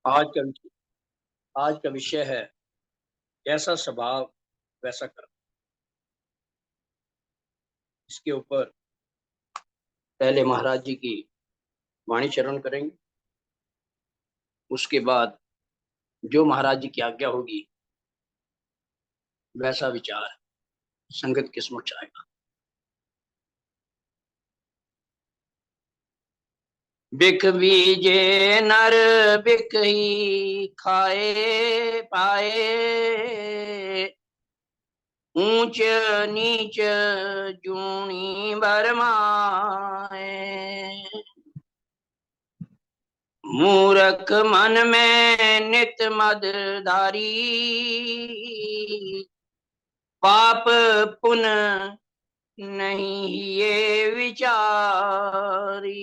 आज का आज का विषय है जैसा स्वभाव वैसा कर्म। इसके ऊपर पहले महाराज जी की वाणी चरण करेंगे। उसके बाद जो महाराज जी की आज्ञा होगी वैसा विचार संगत के समक्ष आएगा। बिख बीजे नर बिख ही खाए पाए, ऊंच नीच जूनी बरमाए। मूरख मन में नित मद धारी, पाप पुण्य नहीं ये विचारी।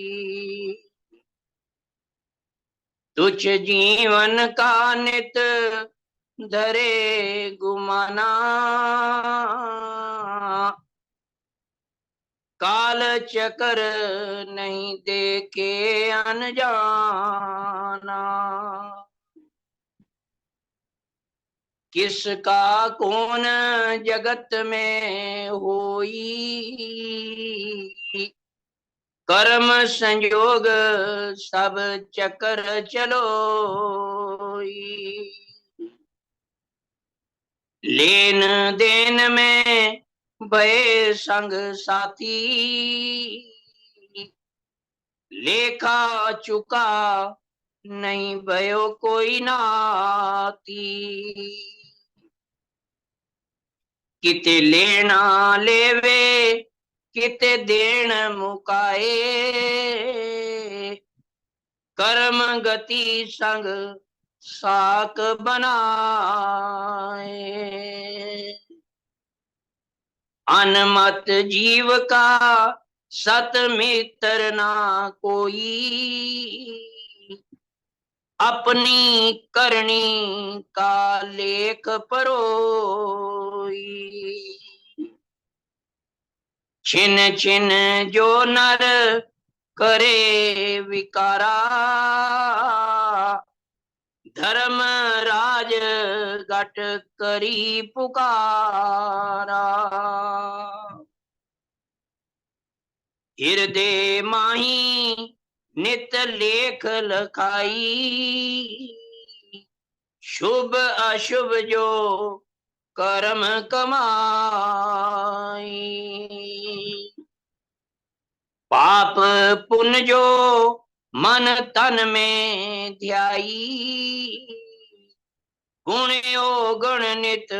तुच्छ जीवन का नित धरे गुमाना, काल चक्र नहीं देखे अनजाना। किसका कौन जगत में होई, कर्म संयोग सब चक्र चलोई। लेन देन में भय संग साथी, लेखा चुका नहीं भयो कोई नाती। किते लेना लेवे किते देन मुकाए, कर्म गति संग साक बनाए। अनमत जीव का सत मित्र ना कोई, अपनी करनी का लेख परोई। छिन छिन जो नर करे विकारा, धर्म राज घट करी पुकारा। हृदय माही नित लेख लखाई, शुभ अशुभ जो कर्म कमाई। पाप पुण्य जो मन तन में ध्याई, गुण गण नित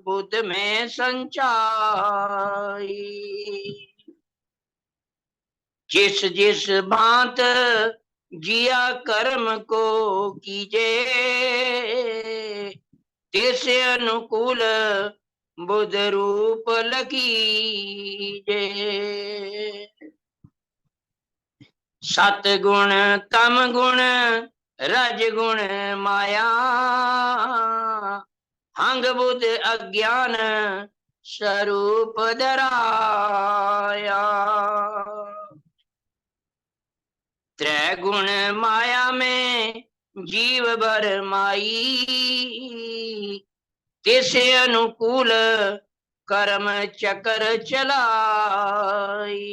बुद्ध में संचाई। जिस जिस भांत जिया कर्म को कीजे, तिस अनुकूल बुध रूप लकीजे। सतगुण तम गुण रज गुण माया, हंग बुध अज्ञान स्वरूप धराया। त्रैगुण माया में जीव भर माई, तिस अनुकूल कर्म चक्र चलाई।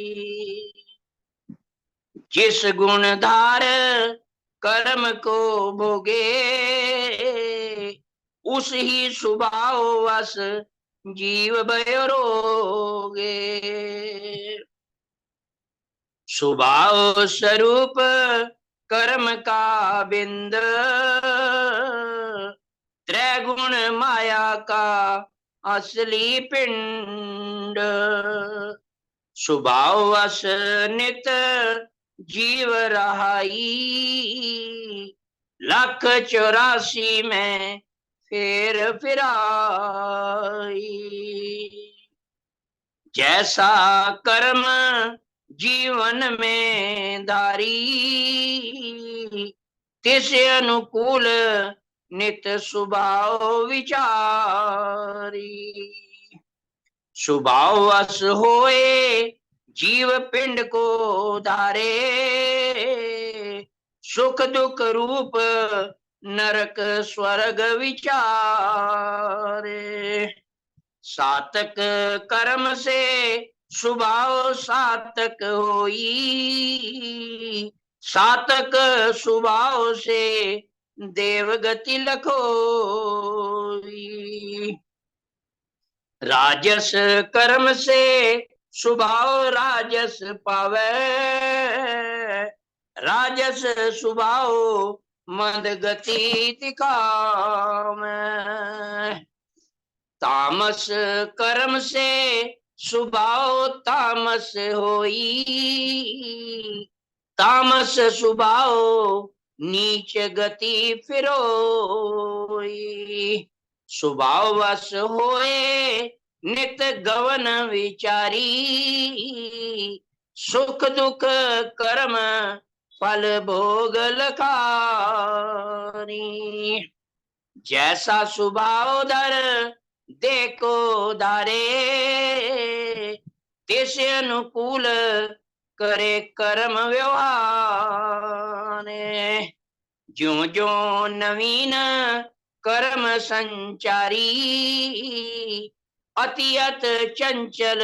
जिस गुण धार कर्म को भोगे, उस ही स्वभाव वश जीव भयो रोगे। स्वभाव स्वरूप कर्म का बिंद, त्रैगुण माया का असली पिंड। स्वभाव वश नित जीव रहाई, 184 में फेर फिराई। जैसा कर्म जीवन में धारी, तिस अनुकूल नित स्वभाव विचारी। स्वभाव वश होए जीव पिंड को धारे, सुख दुख रूप नरक स्वर्ग विचारे। सातक कर्म से स्वभाव सातक होई, सातक स्वभाव से देवगति लखोई। राजस कर्म से स्वभाव राजस पावे, राजस स्वभाव मंद गति दिखावे। तामस कर्म से स्वभाव तामस होई, तामस स्वभाव नीच गति फिरोई। स्वभाव वश होए नित गवन विचारी, सुख दुख कर्म फल भोग लखारी। जैसा स्वभाव धर देखो धारे, तेसे अनुकूल करे कर्म व्यवहार। ज्यो ज्यो नवीन कर्म संचारी, अति अत चंचल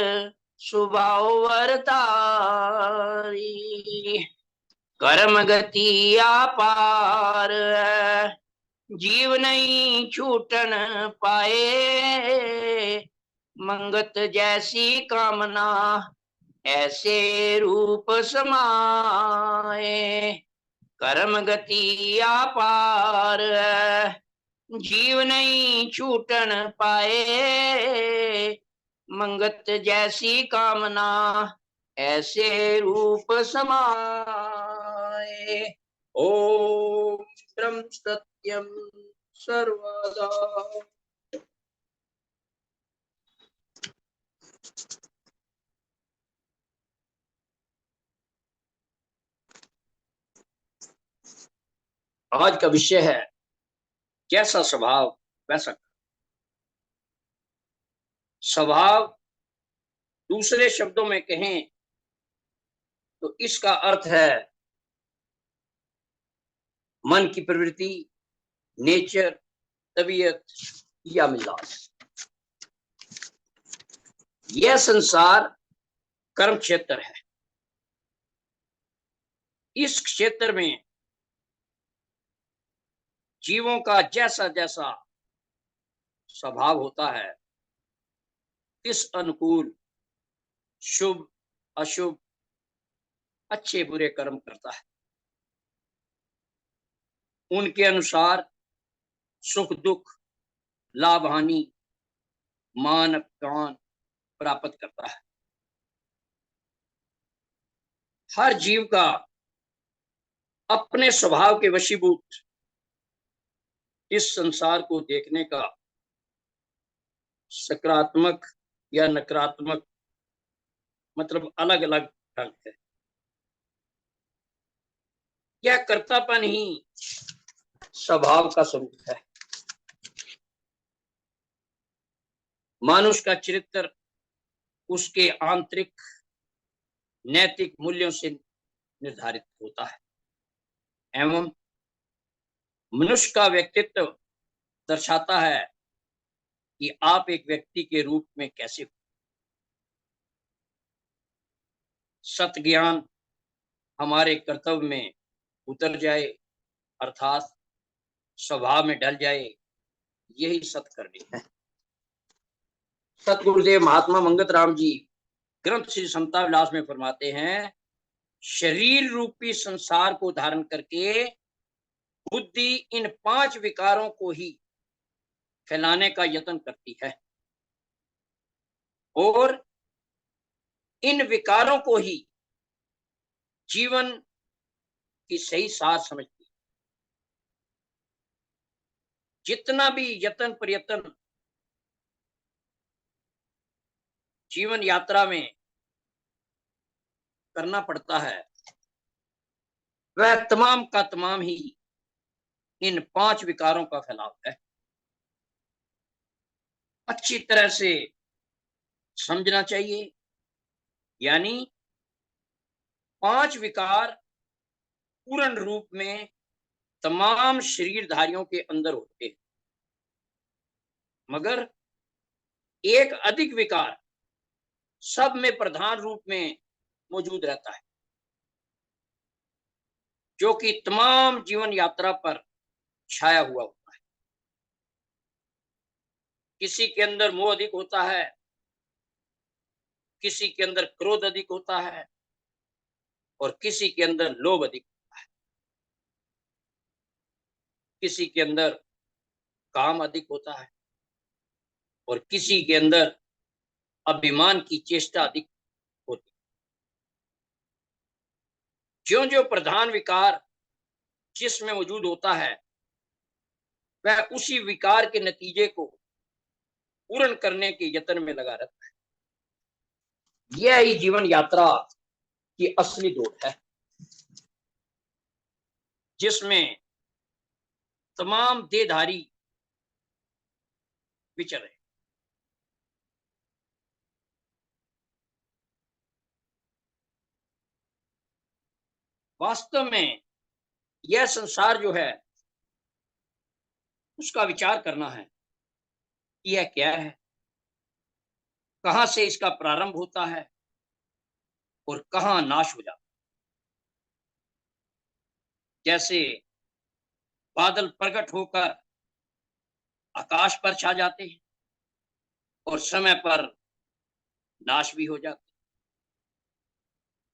स्वभाव वर्तारी। कर्म गति अपार जीव नहीं छूटन पाए, मंगत जैसी कामना ऐसे रूप समाए। कर्म गति अपार जीव नहीं छूटन पाए, मंगत जैसी कामना ऐसे रूप समाए। ओम ब्रह्म सत्यम सर्वदा। आज का विषय है जैसा स्वभाव वैसा कर्म। स्वभाव दूसरे शब्दों में कहें तो इसका अर्थ है मन की प्रवृत्ति, नेचर, तबीयत या मिजाज। यह संसार कर्म क्षेत्र है। इस क्षेत्र में जीवों का जैसा जैसा स्वभाव होता है, इस अनुकूल शुभ अशुभ अच्छे बुरे कर्म करता है। उनके अनुसार सुख दुख, लाभ हानि, मान अपमान प्राप्त करता है। हर जीव का अपने स्वभाव के वशीभूत इस संसार को देखने का सकारात्मक या नकारात्मक मतलब अलग अलग ढंग है। यह कर्तापन ही स्वभाव का स्वरूप है। मनुष्य का चरित्र उसके आंतरिक नैतिक मूल्यों से निर्धारित होता है एवं मनुष्य का व्यक्तित्व दर्शाता है कि आप एक व्यक्ति के रूप में कैसे हो। सत्य ज्ञान हमारे कर्तव्य में उतर जाए अर्थात स्वभाव में ढल जाए, यही सत्कर्मी है। सतगुरुदेव महात्मा मंगत राम जी ग्रंथ श्री समता विलास में फरमाते हैं, शरीर रूपी संसार को धारण करके बुद्धि इन 5 विकारों को ही फैलाने का यत्न करती है और इन विकारों को ही जीवन की सही सार समझती है। जितना भी यत्न प्रयत्न जीवन यात्रा में करना पड़ता है, वह तमाम का तमाम ही इन 5 विकारों का फैलाव है। अच्छी तरह से समझना चाहिए। यानी 5 विकार पूर्ण रूप में तमाम शरीरधारियों के अंदर होते हैं, मगर एक अधिक विकार सब में प्रधान रूप में मौजूद रहता है, जो कि तमाम जीवन यात्रा पर छाया हुआ होता है। किसी के अंदर मोह अधिक होता है, किसी के अंदर क्रोध अधिक होता है और किसी के अंदर लोभ अधिक, किसी के अंदर काम अधिक होता है और किसी के अंदर अभिमान की चेष्टा अधिक होती है। ज्यों ज्यों प्रधान विकार जिसमें मौजूद होता है, वह उसी विकार के नतीजे को पूर्ण करने के यत्न में लगा रहता है। यह ही जीवन यात्रा की असली दौड़ है, जिसमें तमाम देहधारी विचर रहे। वास्तव में यह संसार जो है, उसका विचार करना है कि यह क्या है, कहां से इसका प्रारंभ होता है और कहां नाश हो जाता है। जैसे बादल प्रकट होकर आकाश पर छा जाते हैं और समय पर नाश भी हो जाते हैं,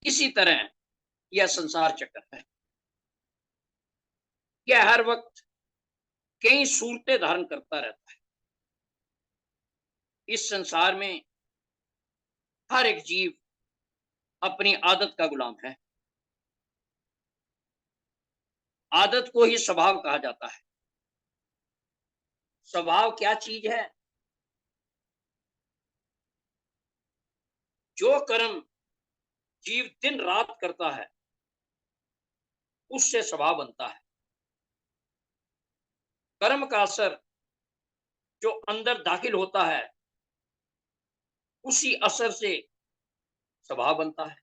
इसी तरह यह संसार चक्र है। यह हर वक्त कई सूरतें धारण करता रहता है। इस संसार में हर एक जीव अपनी आदत का गुलाम है। आदत को ही स्वभाव कहा जाता है। स्वभाव क्या चीज है? जो कर्म जीव दिन रात करता है, उससे स्वभाव बनता है। कर्म का असर जो अंदर दाखिल होता है, उसी असर से स्वभाव बनता है।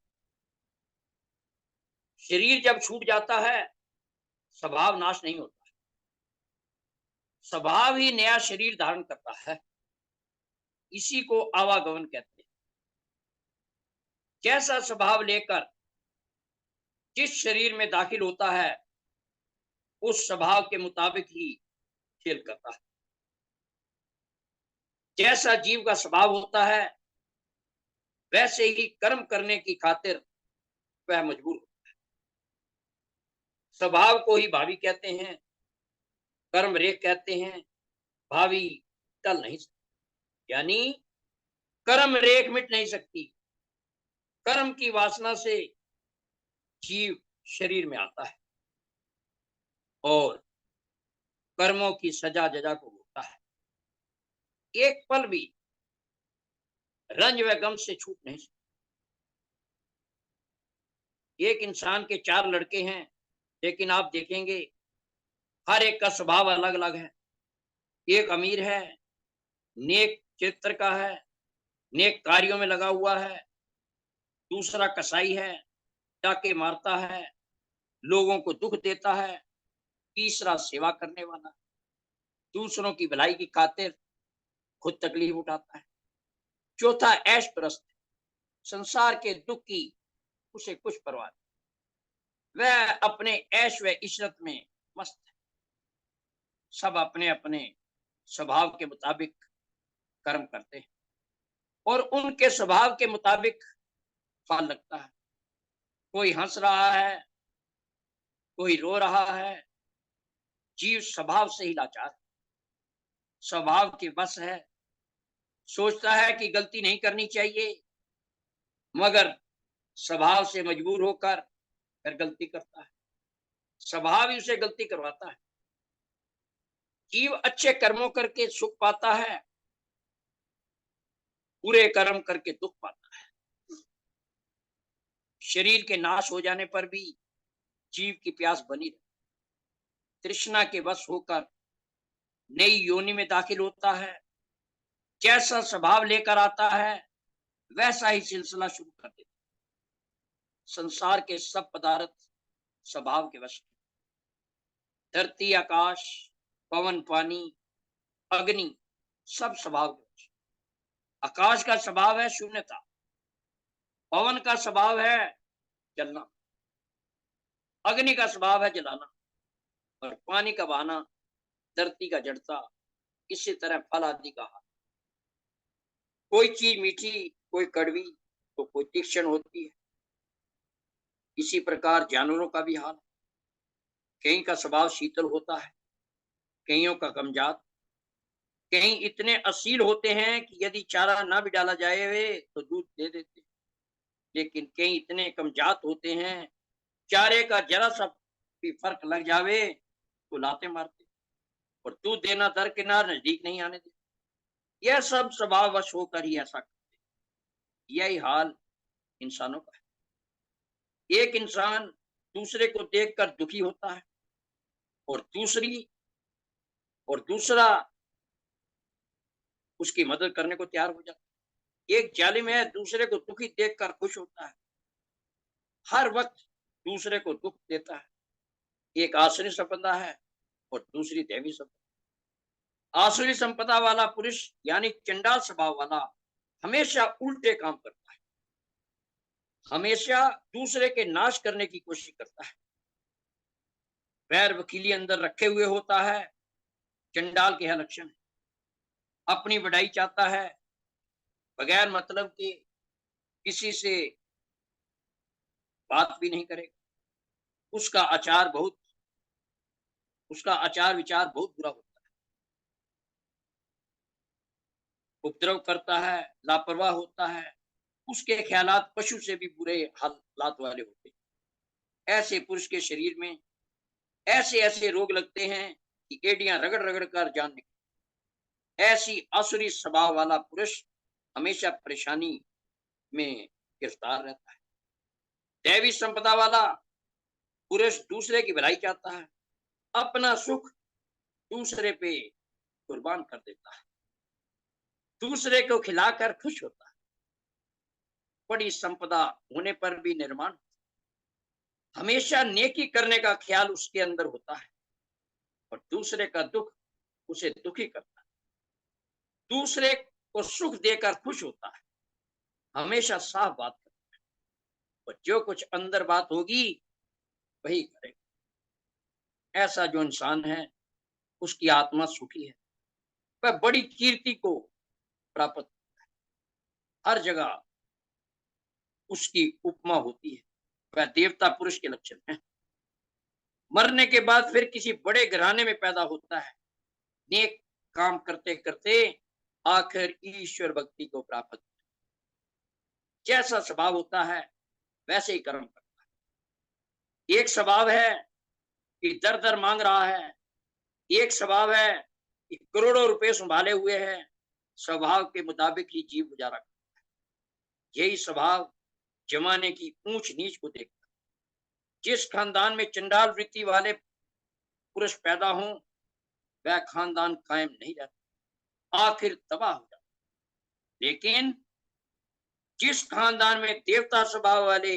शरीर जब छूट जाता है, स्वभाव नाश नहीं होता। स्वभाव ही नया शरीर धारण करता है। इसी को आवागमन कहते हैं। जैसा स्वभाव लेकर जिस शरीर में दाखिल होता है, उस स्वभाव के मुताबिक ही खेल करता है। जैसा जीव का स्वभाव होता है, वैसे ही कर्म करने की खातिर वह मजबूर होता है। स्वभाव को ही भावी कहते हैं, कर्म रेख कहते हैं। भावी टल नहीं सकती, यानी कर्म रेख मिट नहीं सकती। कर्म की वासना से जीव शरीर में आता है और कर्मों की सजा जजा को भोगता है। एक पल भी रंज व गम से छूट नहीं सकता। एक इंसान के चार लड़के हैं, लेकिन आप देखेंगे हर एक का स्वभाव अलग अलग है। एक अमीर है, नेक चरित्र का है, नेक कार्यों में लगा हुआ है। दूसरा कसाई है, डाके मारता है, लोगों को दुख देता है। तीसरा सेवा करने वाला, दूसरों की भलाई की खातिर खुद तकलीफ उठाता है। चौथा ऐश परस्त, संसार के दुख की उसे कुछ परवाह नहीं, वह अपने ऐश व इशरत में मस्त है। सब अपने अपने स्वभाव के मुताबिक कर्म करते हैं और उनके स्वभाव के मुताबिक फल लगता है। कोई हंस रहा है, कोई रो रहा है। जीव स्वभाव से ही लाचार है, स्वभाव के बस है। सोचता है कि गलती नहीं करनी चाहिए, मगर स्वभाव से मजबूर होकर फिर गलती करता है। स्वभाव ही उसे गलती करवाता है। जीव अच्छे कर्मों करके सुख पाता है, बुरे कर्म करके दुख पाता है। शरीर के नाश हो जाने पर भी जीव की प्यास बनी रहती, तृष्णा के वश होकर नई योनि में दाखिल होता है। जैसा स्वभाव लेकर आता है, वैसा ही सिलसिला शुरू कर देता है। संसार के सब पदार्थ स्वभाव के वश, धरती, आकाश, पवन, पानी, अग्नि, सब स्वभाव के वश। आकाश का स्वभाव है शून्यता, पवन का स्वभाव है जलना, अग्नि का स्वभाव है जलाना, और पानी का बहाना, धरती का जड़ता। इसी तरह फल आदि का हाल, कोई चीज मीठी, कोई कड़वी, तो कोई तीक्ष्ण होती है। इसी प्रकार जानवरों का भी हाल, कहीं का स्वभाव शीतल होता है, कईयों का गमजात, कहीं इतने असील होते हैं कि यदि चारा ना भी डाला जाए वे तो दूध दे देते हैं। लेकिन कई इतने कमजात होते हैं, चारे का जरा सा भी फर्क लग जावे तो लाते मारते, और दूध देना दरकिनार, नजदीक नहीं आने देते। यह सब स्वभाववश होकर ही ऐसा करते हैं। यही हाल इंसानों का है। एक इंसान दूसरे को देखकर दुखी होता है, और दूसरा उसकी मदद करने को तैयार हो जाता है। एक जालिम है, दूसरे को दुखी देखकर खुश होता है, हर वक्त दूसरे को दुख देता है। एक आसुरी संपदा है और दूसरी दैवी संपदा। आसुरी संपदा वाला पुरुष यानी चंडाल स्वभाव वाला हमेशा उल्टे काम करता है, हमेशा दूसरे के नाश करने की कोशिश करता है, वैर वकीली अंदर रखे हुए होता है। चंडाल के यह लक्षण है। अपनी बढ़ाई चाहता है, बगैर मतलब के किसी से बात भी नहीं करेगा। उसका उसका आचार विचार बहुत बुरा होता है, उपद्रव करता है, लापरवाह होता है। उसके ख्यालात पशु से भी बुरे हालात वाले होते हैं। ऐसे पुरुष के शरीर में ऐसे ऐसे रोग लगते हैं कि एडियां रगड़ रगड़ कर जान निकलती। ऐसी आसुरी स्वभाव वाला पुरुष हमेशा परेशानी में गिरफ्तार रहता है। दैवी संपदा वाला पुरुष दूसरे की भलाई चाहता है, अपना सुख दूसरे पे कुर्बान कर देता है, दूसरे को खिलाकर खुश होता है। बड़ी संपदा होने पर भी निर्माण, हमेशा नेकी करने का ख्याल उसके अंदर होता है, और दूसरे का दुख उसे दुखी करता है। दूसरे को सुख देकर खुश होता है, हमेशा साफ बात करता है, और जो कुछ अंदर बात होगी वही करेगा। ऐसा जो इंसान है उसकी आत्मा सुखी है, वह बड़ी कीर्ति को प्राप्त, हर जगह उसकी उपमा होती है। वह देवता पुरुष के लक्षण है। मरने के बाद फिर किसी बड़े घराने में पैदा होता है, नेक काम करते करते आखिर ईश्वर भक्ति को प्राप्त। जैसा स्वभाव होता है वैसे ही कर्म करता है। एक स्वभाव है कि दर दर मांग रहा है, एक स्वभाव है कि करोड़ों रुपए संभाले हुए है। स्वभाव के मुताबिक ही जीव गुजारा करता है। यही स्वभाव जमाने की ऊंच नीच को देखता है। जिस खानदान में चंडाल वृत्ति वाले पुरुष पैदा हों, वह खानदान कायम नहीं रहता, आखिर तबाह हो जाता। लेकिन जिस खानदान में देवता स्वभाव वाले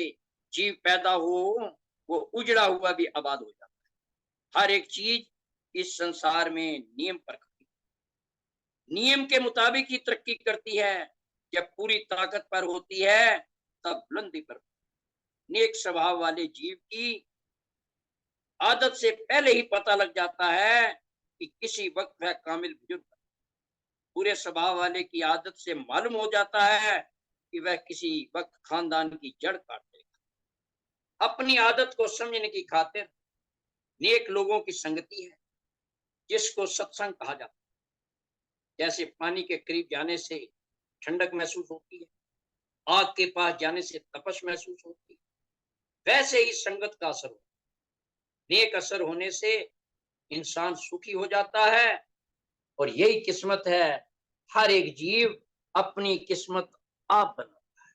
जीव पैदा हो, वो उजड़ा हुआ भी आबाद हो जाता है। हर एक चीज इस संसार में नियम पर खड़ी, नियम के मुताबिक ही तरक्की करती है। जब पूरी ताकत पर होती है तब बुलंदी पर। नेक स्वभाव वाले जीव की आदत से पहले ही पता लग जाता है कि किसी वक्त वह कामिल बुजुर्ग। पूरे स्वभाव वाले की आदत से मालूम हो जाता है कि वह किसी वक्त खानदान की जड़ काट देगा। अपनी आदत को समझने की खातिर नेक लोगों की संगति है, जिसको सत्संग कहा जाता है। जैसे पानी के करीब जाने से ठंडक महसूस होती है, आग के पास जाने से तपश महसूस होती है, वैसे ही संगत का असर होता है। नेक असर होने से इंसान सुखी हो जाता है, और यही किस्मत है। हर एक जीव अपनी किस्मत आप बनाता है।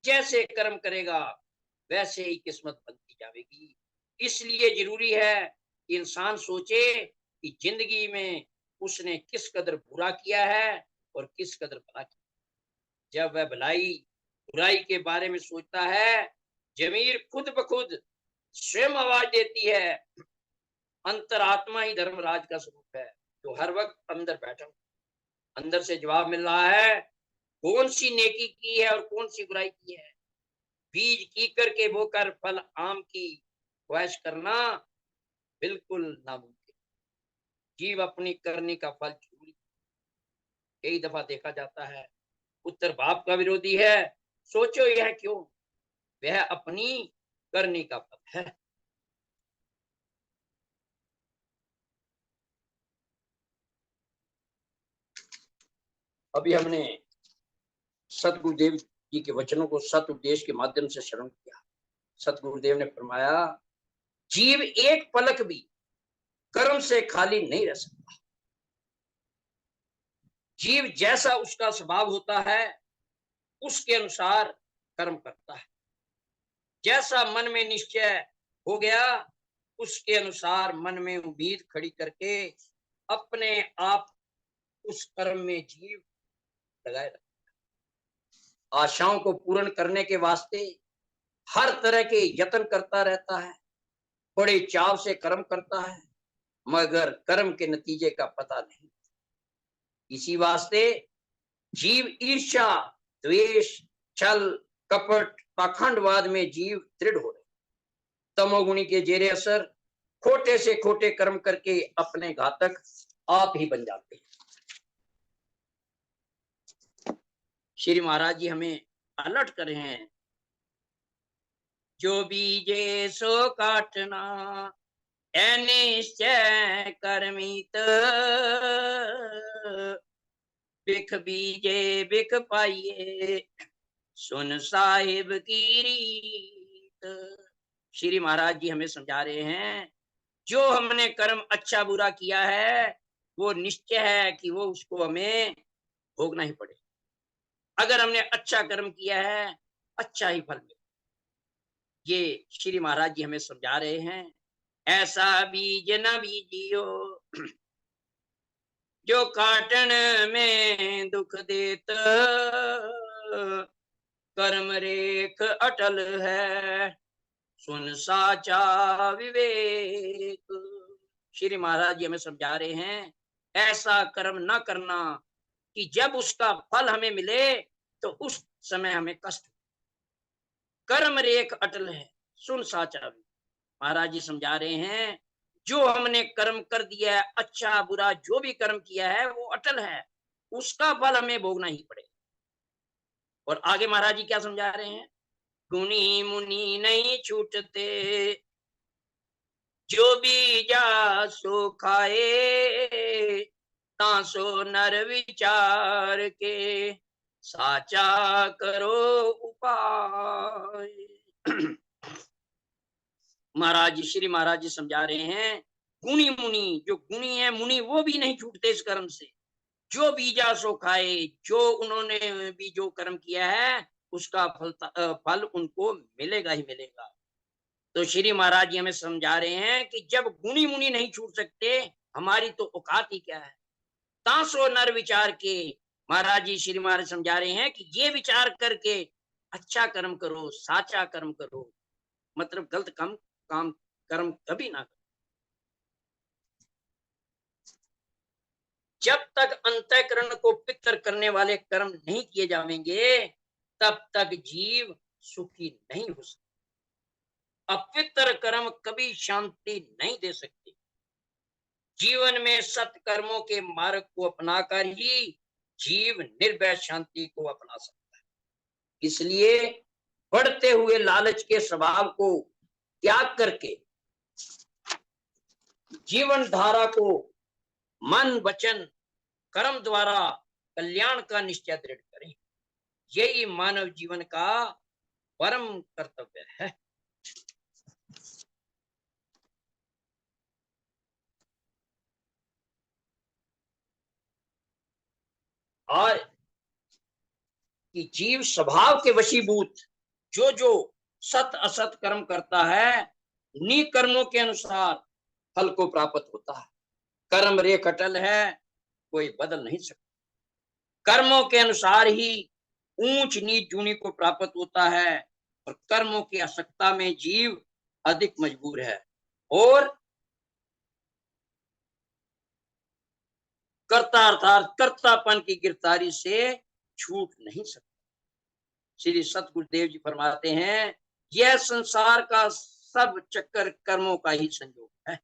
जैसे कर्म करेगा वैसे ही किस्मत बनती जाएगी। इसलिए जरूरी है कि इंसान सोचे कि जिंदगी में उसने किस कदर बुरा किया है और किस कदर भला किया। जब वह भलाई बुराई के बारे में सोचता है, जमीर खुद ब खुद स्वयं आवाज देती है अंतरात्मा ही धर्मराज का स्वरूप है, जो हर वक्त अंदर बैठा हुआ, अंदर से जवाब मिल रहा है कौन सी नेकी की है और कौन सी बुराई की है। बीज की करके बोकर फल आम की ख्वाहिश करना बिल्कुल नामुमकिन। जीव अपनी करने का फल जरूरी कई दफा देखा जाता है। उत्तर बाप का विरोधी है, सोचो यह क्यों, वह अपनी करने का फल है। अभी हमने सतगुरुदेव जी के वचनों को सत उपदेश के माध्यम से श्रवण किया। सतगुरुदेव ने फरमाया जीव एक पलक भी कर्म से खाली नहीं रह सकता। जीव जैसा उसका स्वभाव होता है उसके अनुसार कर्म करता है। जैसा मन में निश्चय हो गया उसके अनुसार मन में उम्मीद खड़ी करके अपने आप उस कर्म में जीव लगाए रखता है। आशाओं को पूर्ण करने के वास्ते हर तरह के यत्न करता रहता है, बड़े चाव से कर्म करता है, मगर कर्म के नतीजे का पता नहीं। इसी वास्ते जीव ईर्ष्या, द्वेष, छल, कपट, पाखंडवाद में जीव दृढ़ हो रहे। तमोगुणी के जेरे असर खोटे से खोटे कर्म करके अपने घातक आप ही बन जाते हैं। श्री महाराज जी हमें अलर्ट कर रहे हैं, जो बीजे सो काटना निश्चय कर्मित, बिख बीजे बिख पाइए सुन साहिब की रीत। श्री महाराज जी हमें समझा रहे हैं जो हमने कर्म अच्छा बुरा किया है वो निश्चय है कि वो उसको हमें भोगना ही पड़े। अगर हमने अच्छा कर्म किया है अच्छा ही फल मिले। ये श्री महाराज जी हमें समझा रहे हैं, ऐसा बीज न बीजियो जो काटन में दुख देत, कर्म रेख अटल है सुन साचा विवेक। श्री महाराज जी हमें समझा रहे हैं ऐसा कर्म न करना कि जब उसका फल हमें मिले तो उस समय हमें कष्ट। कर्म रेख अटल है सुन साचा विवेक। महाराज जी समझा रहे हैं जो हमने कर्म कर दिया है, अच्छा बुरा जो भी कर्म किया है वो अटल है, उसका फल हमें भोगना ही पड़ेगा। और आगे महाराज जी क्या समझा रहे हैं, गुणी मुनि नहीं छूटते जो बीजा सो खाए, तासो नर विचार के साचा करो उपाय। महाराज जी श्री महाराज जी समझा रहे हैं गुणी मुनि, जो गुणी है मुनि वो भी नहीं छूटते इस कर्म से। जो बीजा सो खाए, जो उन्होंने भी जो कर्म किया है उसका फल उनको मिलेगा ही मिलेगा। तो श्री महाराज जी हमें समझा रहे हैं कि जब गुणी मुनि नहीं छूट सकते हमारी तो औकात ही क्या है। तासो नर विचार के, महाराज जी श्री महाराज समझा रहे हैं कि ये विचार करके अच्छा कर्म करो, साचा कर्म करो, मतलब गलत काम कर्म कभी ना करो। जब तक अंतःकरण को पितर करने वाले कर्म नहीं किए जाएंगे तब तक जीव सुखी नहीं हो सकता। अपवित्र कर्म कभी शांति नहीं दे सकते। जीवन में सत्कर्मों के मार्ग को अपनाकर ही जीव निर्भय शांति को अपना सकता है। इसलिए बढ़ते हुए लालच के स्वभाव को त्याग करके जीवन धारा को मन वचन कर्म द्वारा कल्याण का निश्चय दृढ़ करें। यही मानव जीवन का परम कर्तव्य है। और कि जीव स्वभाव के वशीभूत जो जो सत असत कर्म करता है उन्हीं कर्मों के अनुसार फल को प्राप्त होता है। कर्म रेख अटल है, कोई बदल नहीं सकता। कर्मों के अनुसार ही ऊंच नीच जूनी को प्राप्त होता है और कर्मों की आसक्ता में जीव अधिक मजबूर है और कर्ता अर्थात कर्तापन की गिरफ्तारी से छूट नहीं सकता। श्री सतगुरुदेव जी फरमाते हैं, यह संसार का सब चक्कर कर्मों का ही संयोग है।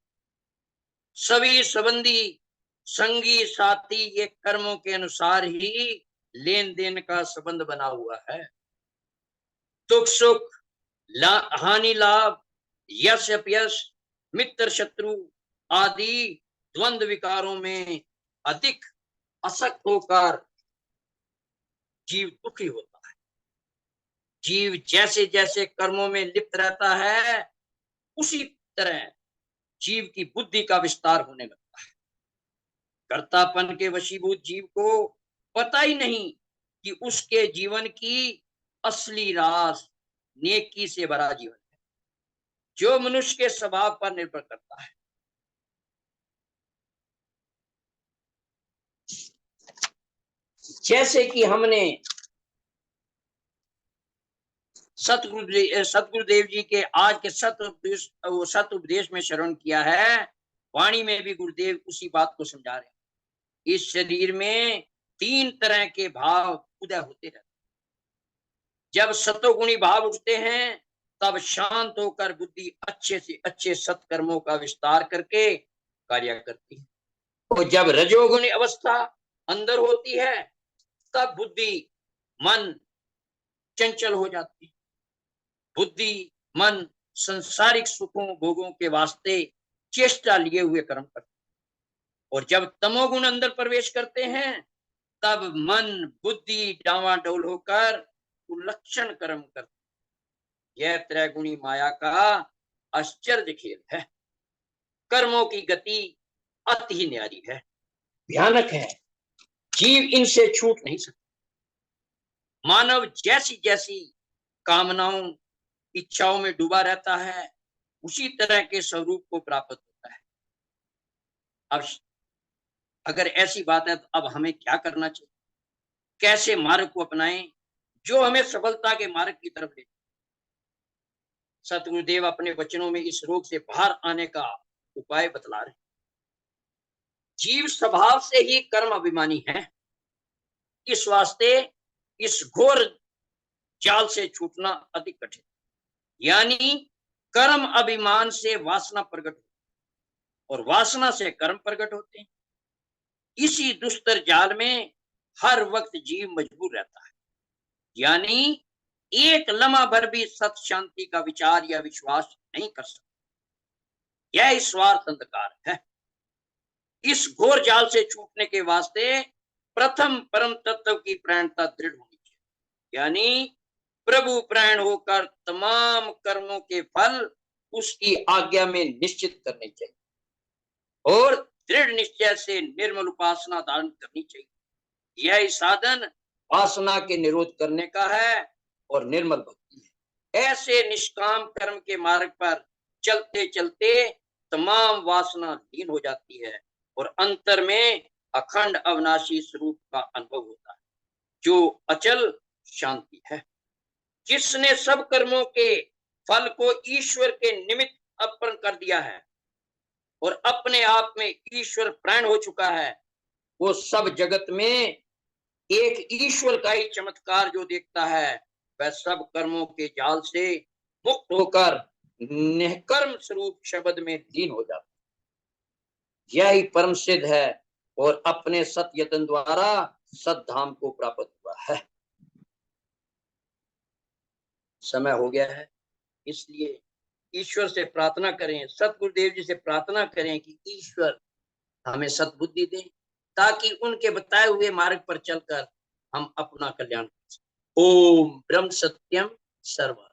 सभी संबंधी संगी साथी ये कर्मों के अनुसार ही लेन देन का संबंध बना हुआ है। दुख सुख, हानि लाभ, यश अपयश, मित्र शत्रु आदि द्वंद्व विकारों में अधिक आसक्त होकर जीव दुखी होता है। जीव जैसे जैसे कर्मों में लिप्त रहता है, उसी तरह जीव की बुद्धि का विस्तार होने लगता है। कर्तापन के वशीभूत जीव को पता ही नहीं कि उसके जीवन की असली राज नेकी से भरा जीवन है, जो मनुष्य के स्वभाव पर निर्भर करता है। जैसे कि हमने सतगुरुदेव जी के आज के सत उपदेश में श्रवण किया है, वाणी में भी गुरुदेव उसी बात को समझा रहे हैं। इस शरीर में 3 तरह के भाव उदय होते रहते हैं। जब सतोगुणी भाव उठते हैं, तब शांत होकर बुद्धि अच्छे से अच्छे सत्कर्मों का विस्तार करके कार्य करती है। और जब रजोगुणी अवस्था अंदर होती है, तब बुद्धि मन चंचल हो जाती है। बुद्धि मन संसारिक सुखों भोगों के वास्ते चेष्टा लिए हुए कर्म करते हैं। और जब तमोगुण अंदर प्रवेश करते हैं, तब मन बुद्धि डावाडोल होकर कुलक्षण कर्म करते। यह त्रैगुणी माया का आश्चर्य खेल है। कर्मों की गति अति ही न्यारी है, भयानक है। जीव इनसे छूट नहीं सकता। मानव जैसी जैसी कामनाओं इच्छाओं में डूबा रहता है, उसी तरह के स्वरूप को प्राप्त होता है। अब अगर ऐसी बात है, तो अब हमें क्या करना चाहिए? कैसे मार्ग को अपनाएं जो हमें सफलता के मार्ग की तरफ ले? सतगुरुदेव अपने वचनों में इस रोग से बाहर आने का उपाय बतला रहे हैं। जीव स्वभाव से ही कर्म अभिमानी है। इस वास्ते इस घोर जाल से छूटना अधिक कठिन। यानी कर्म अभिमान से वासना प्रकट होती और वासना से कर्म प्रकट होते हैं। इसी दुस्तर जाल में हर वक्त जीव मजबूर रहता है। यानी एक लम्हा भर भी सत शांति का विचार या विश्वास नहीं कर सकता। यह स्वार्थ अंधकार है। इस घोर जाल से छूटने के वास्ते प्रथम परम तत्व की प्राणता दृढ़ होनी चाहिए। यानी प्रभु प्राण होकर तमाम कर्मों के फल उसकी आज्ञा में निश्चित करने चाहिए और दृढ़ निश्चय से निर्मल उपासना धारण करनी चाहिए। यह साधन वासना के निरोध करने का है और निर्मल भक्ति है। ऐसे निष्काम कर्म के मार्ग पर चलते चलते तमाम वासना लीन हो जाती है और अंतर में अखंड अविनाशी स्वरूप का अनुभव होता है, जो अचल शांति है। जिसने सब कर्मों के फल को ईश्वर के निमित्त अर्पण कर दिया है और अपने आप में ईश्वर प्राण हो चुका है, वो सब जगत में एक ईश्वर का ही चमत्कार जो देखता है, वह सब कर्मों के जाल से मुक्त होकर निष्कर्म स्वरूप शब्द में लीन हो जाता है। यही परम सिद्ध है और अपने सत यत्न द्वारा सद्धाम को प्राप्त हुआ है। समय हो गया है, इसलिए ईश्वर से प्रार्थना करें, सतगुरुदेव जी से प्रार्थना करें कि ईश्वर हमें सद्बुद्धि दे, ताकि उनके बताए हुए मार्ग पर चलकर हम अपना कल्याण कर सकें। ओम ब्रह्म सत्यम सर्व